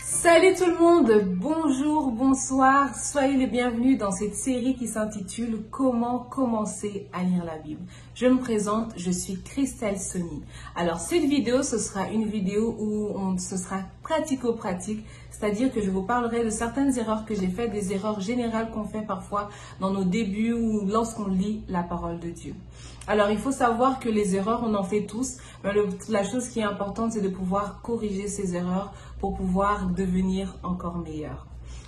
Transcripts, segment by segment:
Salut tout le monde, bonjour, bonsoir, soyez les bienvenus dans cette série qui s'intitule « Comment commencer à lire la Bible ». Je me présente, je suis Christelle Sony. Alors cette vidéo, ce sera une vidéo où ce sera pratico-pratique, c'est-à-dire que je vous parlerai de certaines erreurs que j'ai faites, des erreurs générales qu'on fait parfois dans nos débuts ou lorsqu'on lit la parole de Dieu. Alors, il faut savoir que les erreurs, on en fait tous, mais la chose qui est importante, c'est de pouvoir corriger ces erreurs pour pouvoir devenir encore meilleur.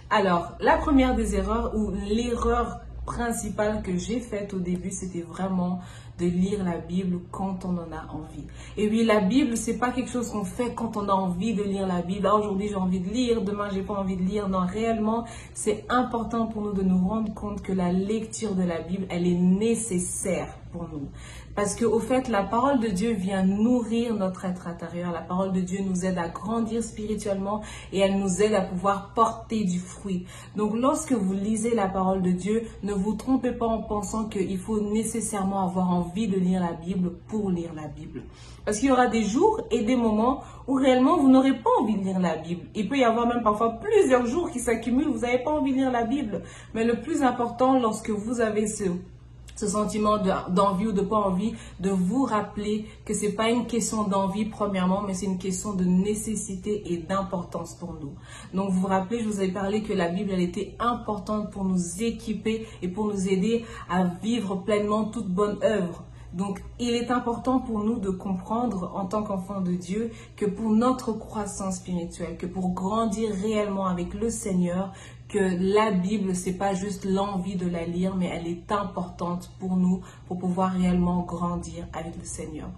Alors, la première des erreurs ou l'erreur principale que j'ai faite au début, c'était vraiment de lire la Bible quand on en a envie. Et oui, la Bible, c'est pas quelque chose qu'on fait quand on a envie de lire la Bible. Ah, aujourd'hui, j'ai envie de lire, demain, j'ai pas envie de lire. Non, réellement, c'est important pour nous de nous rendre compte que la lecture de la Bible, elle est nécessaire pour nous. Parce que, au fait, la parole de Dieu vient nourrir notre être intérieur. La parole de Dieu nous aide à grandir spirituellement et elle nous aide à pouvoir porter du fruit. Donc, lorsque vous lisez la parole de Dieu, ne vous trompez pas en pensant qu'il faut nécessairement avoir envie de lire la Bible pour lire la Bible. Parce qu'il y aura des jours et des moments où réellement vous n'aurez pas envie de lire la Bible. Il peut y avoir même parfois plusieurs jours qui s'accumulent, vous n'avez pas envie de lire la Bible. Mais le plus important, lorsque vous avez ce sentiment d'envie ou de pas envie, de vous rappeler que c'est pas une question d'envie premièrement, mais c'est une question de nécessité et d'importance pour nous. Donc vous vous rappelez, je vous ai parlé que la Bible, elle était importante pour nous équiper et pour nous aider à vivre pleinement toute bonne œuvre. Donc, il est important pour nous de comprendre en tant qu'enfants de Dieu que pour notre croissance spirituelle, que pour grandir réellement avec le Seigneur, que la Bible, c'est pas juste l'envie de la lire, mais elle est importante pour nous pour pouvoir réellement grandir avec le Seigneur.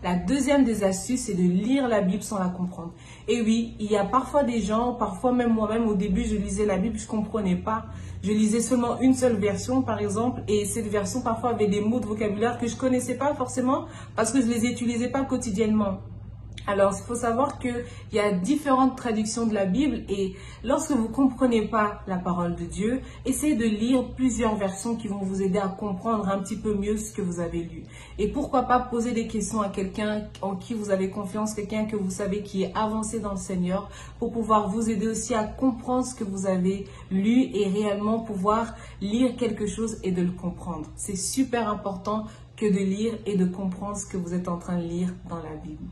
La deuxième des astuces, c'est de lire la Bible sans la comprendre. Et oui, il y a parfois des gens, parfois même moi-même, au début, je lisais la Bible, je comprenais pas. Je lisais seulement une seule version, par exemple, et cette version parfois avait des mots de vocabulaire que je connaissais pas forcément parce que je les utilisais pas quotidiennement. Alors, il faut savoir qu'il y a différentes traductions de la Bible et lorsque vous ne comprenez pas la parole de Dieu, essayez de lire plusieurs versions qui vont vous aider à comprendre un petit peu mieux ce que vous avez lu. Et pourquoi pas poser des questions à quelqu'un en qui vous avez confiance, quelqu'un que vous savez qui est avancé dans le Seigneur pour pouvoir vous aider aussi à comprendre ce que vous avez lu et réellement pouvoir lire quelque chose et de le comprendre. C'est super important que de lire et de comprendre ce que vous êtes en train de lire dans la Bible.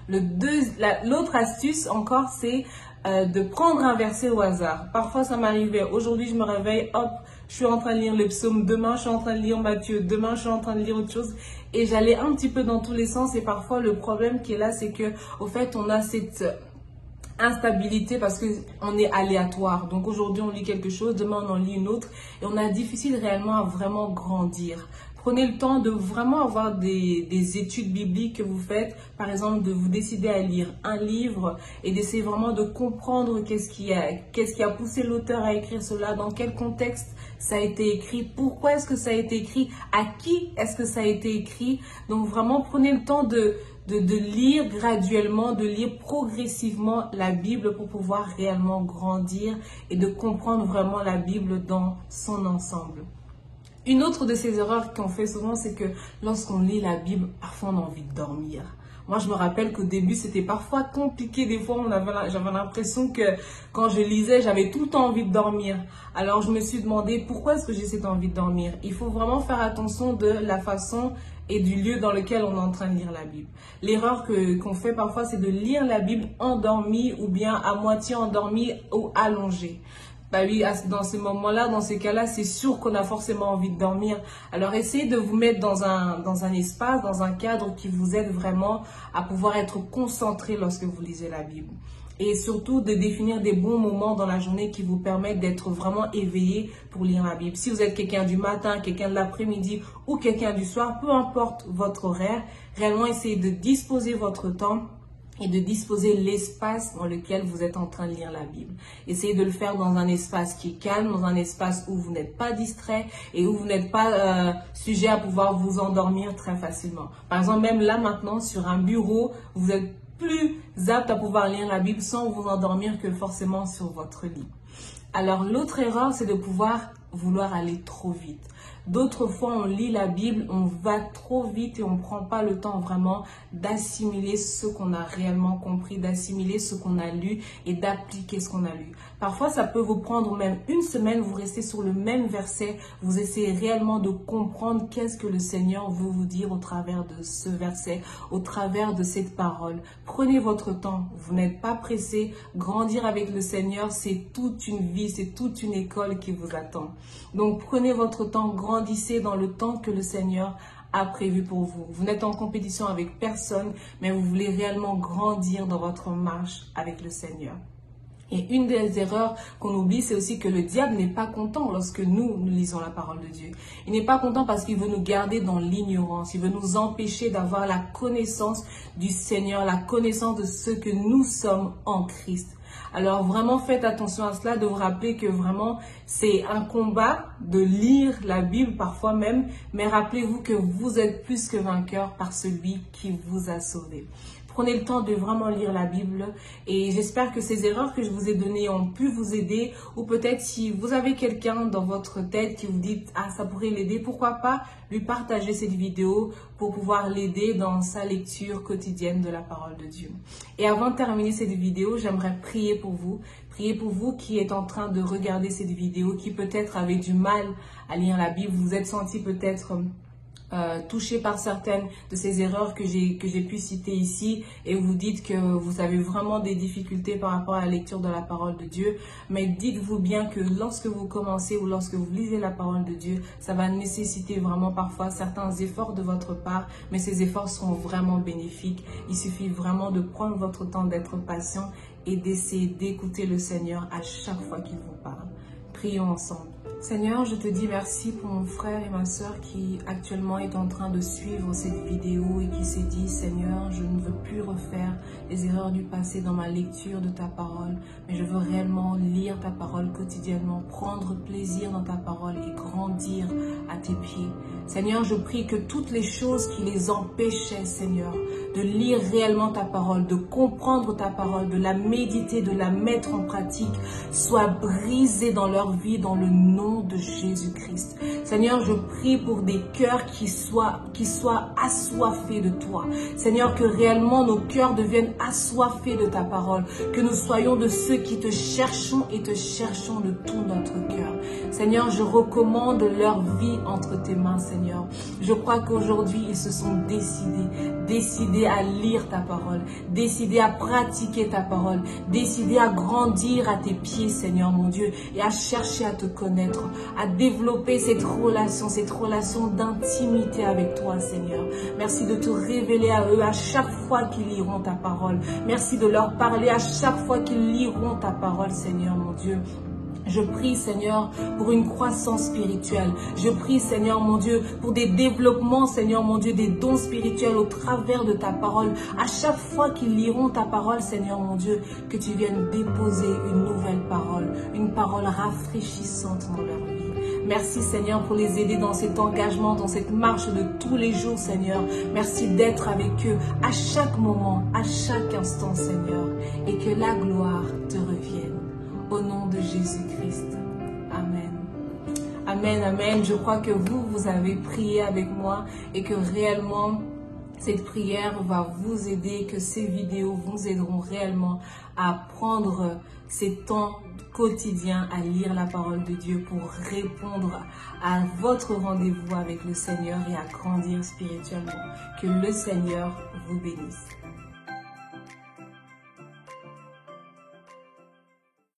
L'autre astuce encore, c'est de prendre un verset au hasard. Parfois, ça m'arrivait. Aujourd'hui, je me réveille, hop, je suis en train de lire les psaumes. Demain, je suis en train de lire Matthieu. Demain, je suis en train de lire autre chose. Et j'allais un petit peu dans tous les sens. Et parfois, le problème qui est là, c'est que, au fait, on a cette instabilité parce que on est aléatoire. Donc aujourd'hui, on lit quelque chose, demain, on en lit une autre. Et on a difficile réellement à vraiment grandir. Prenez le temps de vraiment avoir des études bibliques que vous faites. Par exemple, de vous décider à lire un livre et d'essayer vraiment de comprendre qu'est-ce qui a poussé l'auteur à écrire cela, dans quel contexte ça a été écrit, pourquoi est-ce que ça a été écrit, à qui est-ce que ça a été écrit. Donc vraiment, prenez le temps de lire graduellement, de lire progressivement la Bible pour pouvoir réellement grandir et de comprendre vraiment la Bible dans son ensemble. Une autre de ces erreurs qu'on fait souvent, c'est que lorsqu'on lit la Bible, parfois on a envie de dormir. Moi, je me rappelle qu'au début, c'était parfois compliqué. Des fois, j'avais l'impression que quand je lisais, j'avais tout le temps envie de dormir. Alors, je me suis demandé pourquoi est-ce que j'ai cette envie de dormir. Il faut vraiment faire attention de la façon et du lieu dans lequel on est en train de lire la Bible. L'erreur qu'on fait parfois, c'est de lire la Bible endormi ou bien à moitié endormi ou allongé. Bah oui, dans ces moments-là, dans ces cas-là, c'est sûr qu'on a forcément envie de dormir. Alors, essayez de vous mettre dans un espace, dans un cadre qui vous aide vraiment à pouvoir être concentré lorsque vous lisez la Bible. Et surtout, de définir des bons moments dans la journée qui vous permettent d'être vraiment éveillé pour lire la Bible. Si vous êtes quelqu'un du matin, quelqu'un de l'après-midi ou quelqu'un du soir, peu importe votre horaire, réellement essayez de disposer votre temps et de disposer l'espace dans lequel vous êtes en train de lire la Bible. Essayez de le faire dans un espace qui est calme, dans un espace où vous n'êtes pas distrait et où vous n'êtes pas sujet à pouvoir vous endormir très facilement. Par exemple, même là maintenant, sur un bureau, vous êtes plus apte à pouvoir lire la Bible sans vous endormir que forcément sur votre lit. Alors, l'autre erreur, c'est de vouloir aller trop vite. D'autres fois, on lit la Bible, on va trop vite et on ne prend pas le temps vraiment d'assimiler ce qu'on a réellement compris, d'assimiler ce qu'on a lu et d'appliquer ce qu'on a lu. Parfois, ça peut vous prendre même une semaine, vous restez sur le même verset, vous essayez réellement de comprendre qu'est-ce que le Seigneur veut vous dire au travers de ce verset, au travers de cette parole. Prenez votre temps, vous n'êtes pas pressé. Grandir avec le Seigneur, c'est toute une vie, c'est toute une école qui vous attend. Donc, prenez votre temps, grandissez dans le temps que le Seigneur a prévu pour vous. Vous n'êtes en compétition avec personne, mais vous voulez réellement grandir dans votre marche avec le Seigneur. Et une des erreurs qu'on oublie, c'est aussi que le diable n'est pas content lorsque nous lisons la parole de Dieu. Il n'est pas content parce qu'il veut nous garder dans l'ignorance. Il veut nous empêcher d'avoir la connaissance du Seigneur, la connaissance de ce que nous sommes en Christ. Alors vraiment faites attention à cela, de vous rappeler que vraiment c'est un combat de lire la Bible parfois même, mais rappelez-vous que vous êtes plus que vainqueur par celui qui vous a sauvé. Prenez le temps de vraiment lire la Bible et j'espère que ces erreurs que je vous ai données ont pu vous aider, ou peut-être si vous avez quelqu'un dans votre tête qui vous dit « Ah, ça pourrait l'aider », pourquoi pas lui partager cette vidéo pour pouvoir l'aider dans sa lecture quotidienne de la parole de Dieu. Et avant de terminer cette vidéo, j'aimerais prier pour vous qui êtes en train de regarder cette vidéo, qui peut-être avez du mal à lire la Bible, vous êtes senti peut-être touché par certaines de ces erreurs que j'ai pu citer ici et vous dites que vous avez vraiment des difficultés par rapport à la lecture de la parole de Dieu. Mais dites-vous bien que lorsque vous commencez ou lorsque vous lisez la parole de Dieu, ça va nécessiter vraiment parfois certains efforts de votre part, mais ces efforts seront vraiment bénéfiques. Il suffit vraiment de prendre votre temps, d'être patient et d'essayer d'écouter le Seigneur à chaque fois qu'il vous parle. Prions ensemble. Seigneur, je te dis merci pour mon frère et ma soeur qui actuellement est en train de suivre cette vidéo et qui s'est dit, Seigneur, je ne veux plus refaire les erreurs du passé dans ma lecture de ta parole, mais je veux réellement lire ta parole quotidiennement, prendre plaisir dans ta parole et grandir à tes pieds. Seigneur, je prie que toutes les choses qui les empêchaient, Seigneur, de lire réellement ta parole, de comprendre ta parole, de la méditer, de la mettre en pratique, soient brisées dans leur vie dans le nom de Jésus-Christ. Seigneur, je prie pour des cœurs qui soient assoiffés de toi. Seigneur, que réellement nos cœurs deviennent assoiffés de ta parole, que nous soyons de ceux qui te cherchons et te cherchons de tout notre cœur. Seigneur, je recommande leur vie entre tes mains, Seigneur. Je crois qu'aujourd'hui, ils se sont décidés à lire ta parole, décidés à pratiquer ta parole, décidés à grandir à tes pieds, Seigneur mon Dieu, et à chercher à te connaître, à développer cette relation d'intimité avec toi, Seigneur. Merci de te révéler à eux à chaque fois qu'ils liront ta parole. Merci de leur parler à chaque fois qu'ils liront ta parole, Seigneur mon Dieu. Je prie, Seigneur, pour une croissance spirituelle. Je prie, Seigneur, mon Dieu, pour des développements, Seigneur, mon Dieu, des dons spirituels au travers de ta parole. À chaque fois qu'ils liront ta parole, Seigneur, mon Dieu, que tu viennes déposer une nouvelle parole, une parole rafraîchissante dans leur vie. Merci, Seigneur, pour les aider dans cet engagement, dans cette marche de tous les jours, Seigneur. Merci d'être avec eux à chaque moment, à chaque instant, Seigneur, et que la gloire te revienne. Au nom de Jésus-Christ. Amen. Amen, amen. Je crois que vous avez prié avec moi et que réellement, cette prière va vous aider, que ces vidéos vous aideront réellement à prendre ces temps quotidiens à lire la parole de Dieu pour répondre à votre rendez-vous avec le Seigneur et à grandir spirituellement. Que le Seigneur vous bénisse.